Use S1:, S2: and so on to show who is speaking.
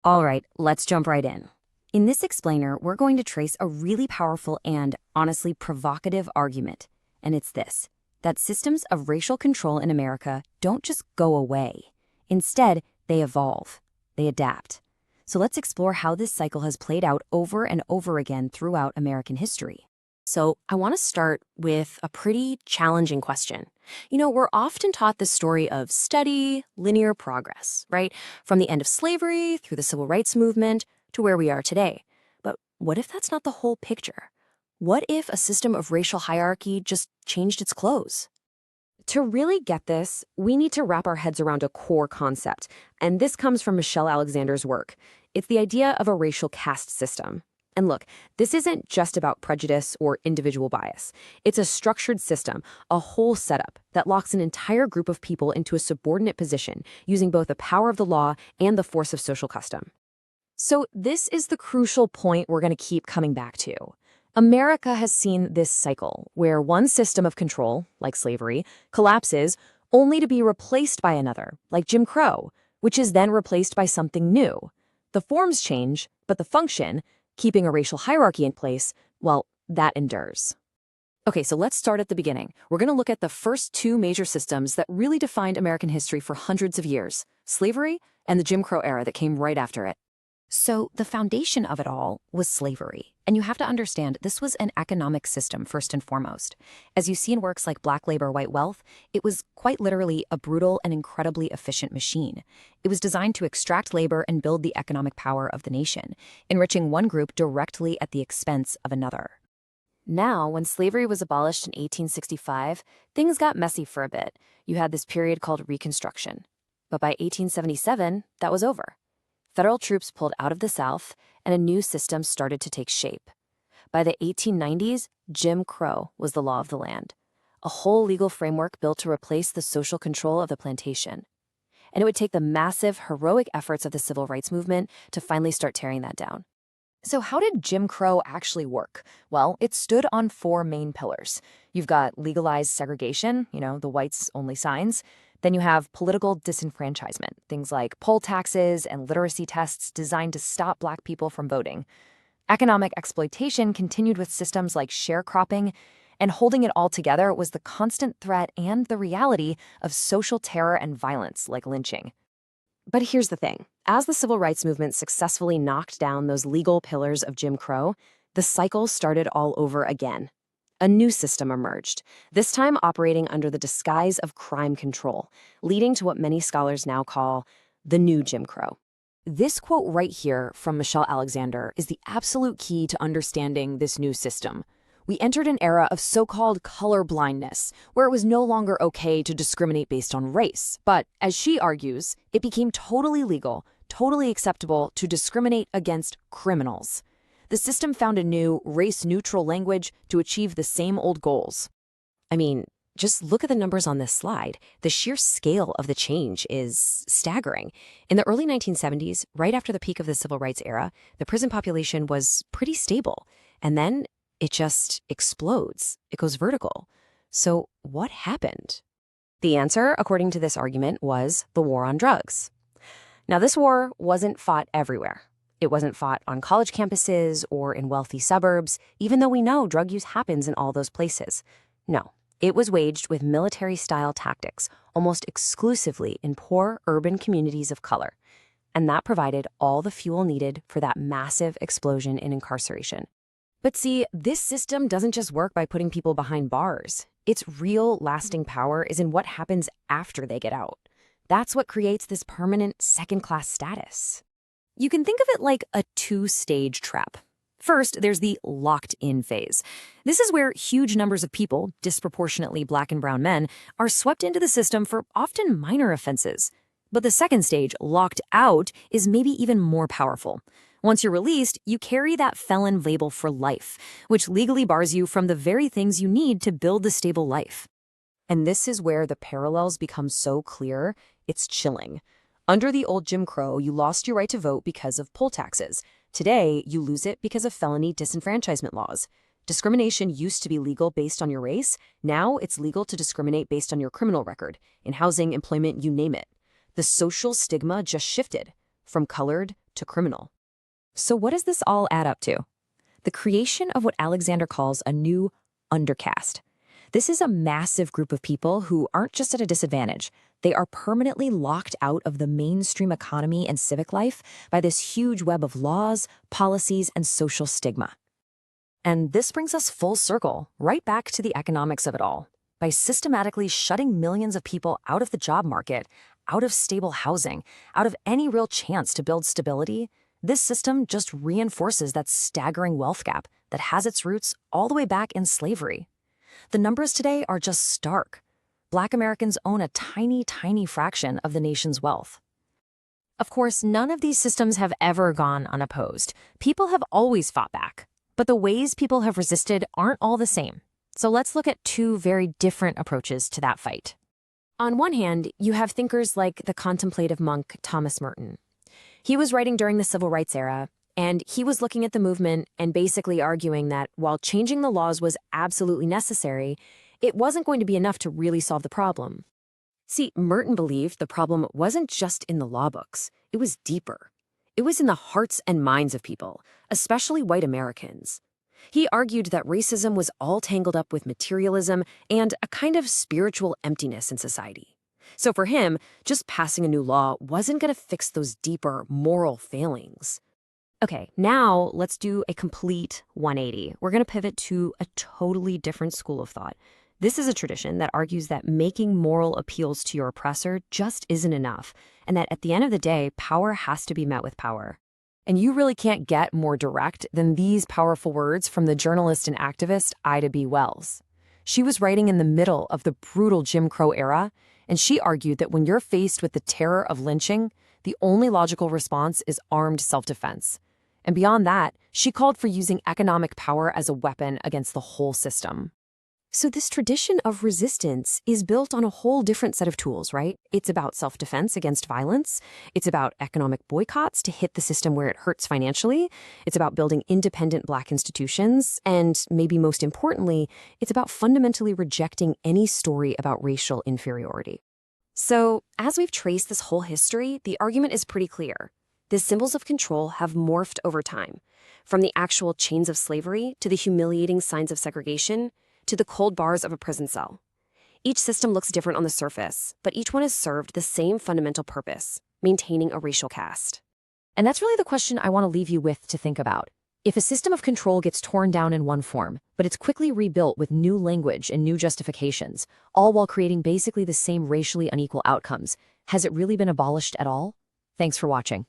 S1: All right, let's jump right in. In this explainer, we're going to trace a really powerful and, honestly, provocative argument. And it's this, that systems of racial control in America don't just go away. Instead, they evolve. They adapt. So let's explore how this cycle has played out over and over again throughout American history. So I want to start with a pretty challenging question. We're often taught the story of steady, linear progress, right? From the end of slavery through the civil rights movement to where we are today. But what if that's not the whole picture? What if a system of racial hierarchy just changed its clothes? To really get this, we need to wrap our heads around a core concept, and this comes from Michelle Alexander's work. It's the idea of a racial caste system. And look, this isn't just about prejudice or individual bias. It's a structured system, a whole setup that locks an entire group of people into a subordinate position, using both the power of the law and the force of social custom. So this is the crucial point we're going to keep coming back to. America has seen this cycle, where one system of control, like slavery, collapses only to be replaced by another, like Jim Crow, which is then replaced by something new. The forms change, but the function, keeping a racial hierarchy in place, well, that endures. Okay, so let's start at the beginning. We're going to look at the first two major systems that really defined American history for hundreds of years, slavery and the Jim Crow era that came right after it. So the foundation of it all was slavery. And you have to understand, this was an economic system first and foremost. As you see in works like Black Labor, White Wealth, it was quite literally a brutal and incredibly efficient machine. It was designed to extract labor and build the economic power of the nation, enriching one group directly at the expense of another. Now, when slavery was abolished in 1865, things got messy for a bit. You had this period called Reconstruction. But by 1877, that was over. Federal troops pulled out of the South, and a new system started to take shape. By the 1890s, Jim Crow was the law of the land, a whole legal framework built to replace the social control of the plantation. And it would take the massive, heroic efforts of the civil rights movement to finally start tearing that down. So how did Jim Crow actually work? Well, it stood on four main pillars. You've got legalized segregation, the whites-only signs. Then you have political disenfranchisement, things like poll taxes and literacy tests designed to stop Black people from voting. Economic exploitation continued with systems like sharecropping, and holding it all together was the constant threat and the reality of social terror and violence like lynching. But here's the thing. As the civil rights movement successfully knocked down those legal pillars of Jim Crow, the cycle started all over again. A new system emerged, this time operating under the disguise of crime control, leading to what many scholars now call the new Jim Crow. This quote right here from Michelle Alexander is the absolute key to understanding this new system. We entered an era of so-called color blindness, where it was no longer okay to discriminate based on race. But, as she argues, it became totally legal, totally acceptable to discriminate against criminals. The system found a new, race-neutral language to achieve the same old goals. I mean, just look at the numbers on this slide. The sheer scale of the change is staggering. In the early 1970s, right after the peak of the civil rights era, the prison population was pretty stable. And then it just explodes. It goes vertical. So what happened? The answer, according to this argument, was the war on drugs. Now, this war wasn't fought everywhere. It wasn't fought on college campuses or in wealthy suburbs, even though we know drug use happens in all those places. No, it was waged with military-style tactics, almost exclusively in poor urban communities of color. And that provided all the fuel needed for that massive explosion in incarceration. But see, this system doesn't just work by putting people behind bars. Its real, lasting power is in what happens after they get out. That's what creates this permanent second-class status. You can think of it like a two-stage trap. First, there's the locked-in phase. This is where huge numbers of people, disproportionately Black and brown men, are swept into the system for often minor offenses. But the second stage, locked out, is maybe even more powerful. Once you're released, you carry that felon label for life, which legally bars you from the very things you need to build the stable life. And this is where the parallels become so clear, it's chilling. Under the old Jim Crow, you lost your right to vote because of poll taxes. Today, you lose it because of felony disenfranchisement laws. Discrimination used to be legal based on your race. Now it's legal to discriminate based on your criminal record. In housing, employment, you name it. The social stigma just shifted from colored to criminal. So what does this all add up to? The creation of what Alexander calls a new undercaste. This is a massive group of people who aren't just at a disadvantage. They are permanently locked out of the mainstream economy and civic life by this huge web of laws, policies, and social stigma. And this brings us full circle, right back to the economics of it all. By systematically shutting millions of people out of the job market, out of stable housing, out of any real chance to build stability, this system just reinforces that staggering wealth gap that has its roots all the way back in slavery. The numbers today are just stark. Black Americans own a tiny, tiny fraction of the nation's wealth. Of course, none of these systems have ever gone unopposed. People have always fought back. But the ways people have resisted aren't all the same. So let's look at two very different approaches to that fight. On one hand, you have thinkers like the contemplative monk Thomas Merton. He was writing during the Civil Rights era, and he was looking at the movement and basically arguing that while changing the laws was absolutely necessary, it wasn't going to be enough to really solve the problem. See, Merton believed the problem wasn't just in the law books, it was deeper. It was in the hearts and minds of people, especially white Americans. He argued that racism was all tangled up with materialism and a kind of spiritual emptiness in society. So for him, just passing a new law wasn't going to fix those deeper moral failings. Okay, now let's do a complete 180. We're going to pivot to a totally different school of thought. This is a tradition that argues that making moral appeals to your oppressor just isn't enough, and that at the end of the day, power has to be met with power. And you really can't get more direct than these powerful words from the journalist and activist Ida B. Wells. She was writing in the middle of the brutal Jim Crow era, and she argued that when you're faced with the terror of lynching, the only logical response is armed self-defense. And beyond that, she called for using economic power as a weapon against the whole system. So this tradition of resistance is built on a whole different set of tools, right? It's about self-defense against violence. It's about economic boycotts to hit the system where it hurts financially. It's about building independent Black institutions. And maybe most importantly, it's about fundamentally rejecting any story about racial inferiority. So as we've traced this whole history, the argument is pretty clear. The symbols of control have morphed over time, from the actual chains of slavery to the humiliating signs of segregation, to the cold bars of a prison cell. Each system looks different on the surface, but each one has served the same fundamental purpose, maintaining a racial caste. And that's really the question I want to leave you with to think about. If a system of control gets torn down in one form, but it's quickly rebuilt with new language and new justifications, all while creating basically the same racially unequal outcomes, has it really been abolished at all? Thanks for watching.